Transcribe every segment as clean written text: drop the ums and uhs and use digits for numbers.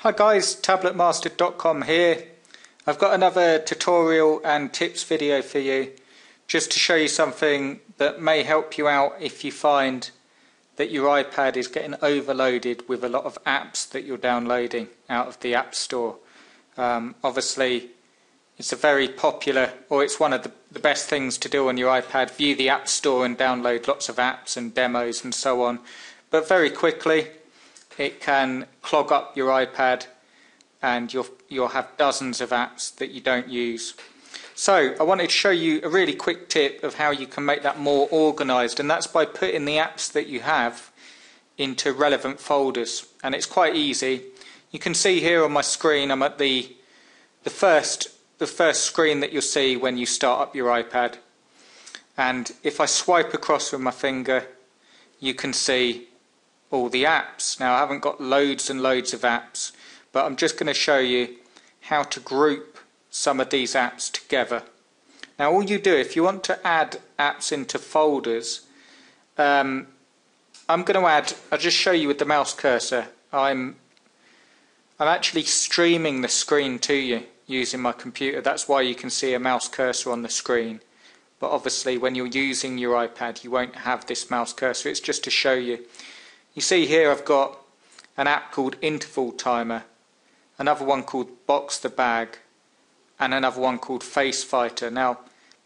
Hi guys, tabletmaster.com here. I've got another tutorial and tips video for you, just to show you something that may help you out if you find that your iPad is getting overloaded with a lot of apps that you're downloading out of the App Store. Obviously it's a very popular, or it's one of the best things to do on your iPad, view the App Store and download lots of apps and demos and so on, but very quickly it can clog up your iPad and you'll have dozens of apps that you don't use. So I wanted to show you a really quick tip of how you can make that more organized, and that's by putting the apps that you have into relevant folders. And it's quite easy. You can see here on my screen I'm at the first screen that you'll see when you start up your iPad, and if I swipe across with my finger you can see all the apps. Now I haven't got loads and loads of apps, but I'm just going to show you how to group some of these apps together. Now all you do, if you want to add apps into folders, I'll just show you with the mouse cursor. I'm actually streaming the screen to you using my computer. That's why you can see a mouse cursor on the screen. But obviously when you're using your iPad you won't have this mouse cursor. It's just to show you. You see here I've got an app called Interval Timer, another one called Box the Bag, and another one called Face Fighter. Now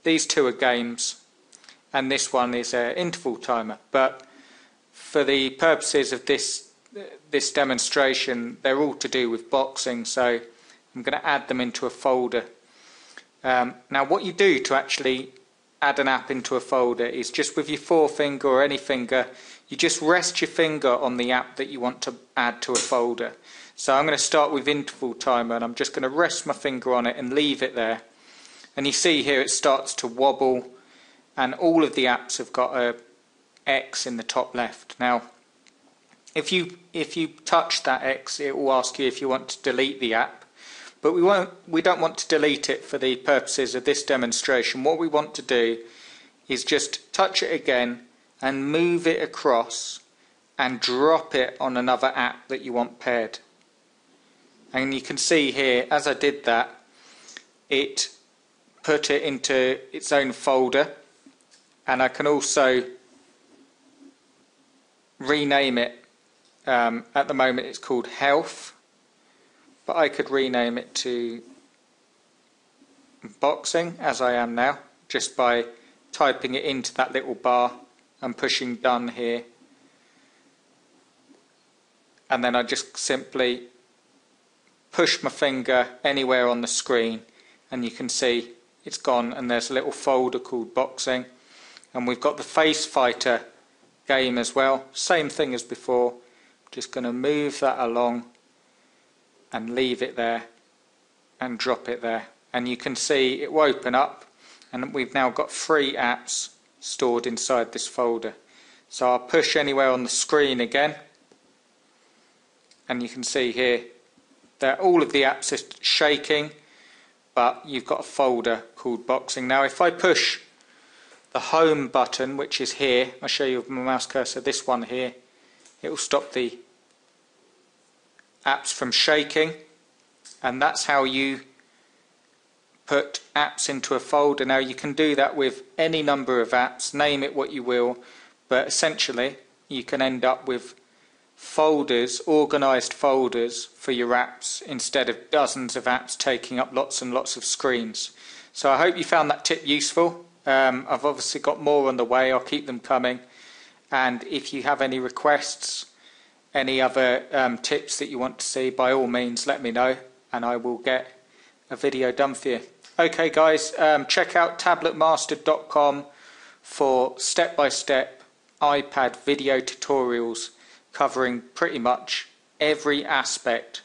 these two are games and this one is an interval timer, but for the purposes of this demonstration they're all to do with boxing, so I'm going to add them into a folder. Now what you do to actually add an app into a folder is just with your forefinger or any finger, you just rest your finger on the app that you want to add to a folder. So I'm going to start with Interval Timer and I'm just going to rest my finger on it and leave it there. And you see here it starts to wobble and all of the apps have got a X in the top left. Now if you touch that X it will ask you if you want to delete the app, but we don't want to delete it for the purposes of this demonstration. What we want to do is just touch it again and move it across and drop it on another app that you want paired. And you can see here as I did that it put it into its own folder, and I can also rename it. At the moment it's called Health, but I could rename it to Boxing as I am now, just by typing it into that little bar and pushing done here, and then I just simply push my finger anywhere on the screen and you can see it's gone, and there's a little folder called Boxing, and we've got the Face Fighter game as well, same thing as before. Just going to move that along and leave it there and drop it there, and you can see it will open up and we've now got 3 apps stored inside this folder. So I'll push anywhere on the screen again and you can see here that all of the apps are shaking, but you've got a folder called Boxing. Now if I push the home button, which is here, I'll show you with my mouse cursor, this one here, it will stop the apps from shaking, and that's how you put apps into a folder. Now you can do that with any number of apps, name it what you will, but essentially you can end up with folders, organized folders for your apps, instead of dozens of apps taking up lots and lots of screens. So I hope you found that tip useful. I've obviously got more on the way, I'll keep them coming, and if you have any requests, any other tips that you want to see, by all means let me know and I will get a video done for you. Okay guys, check out tabletmaster.com for step-by-step iPad video tutorials covering pretty much every aspect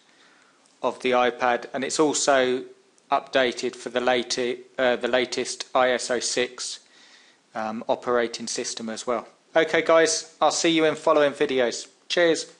of the iPad, and it's also updated for the latest ISO 6 operating system as well. Okay guys, I'll see you in following videos. Cheers.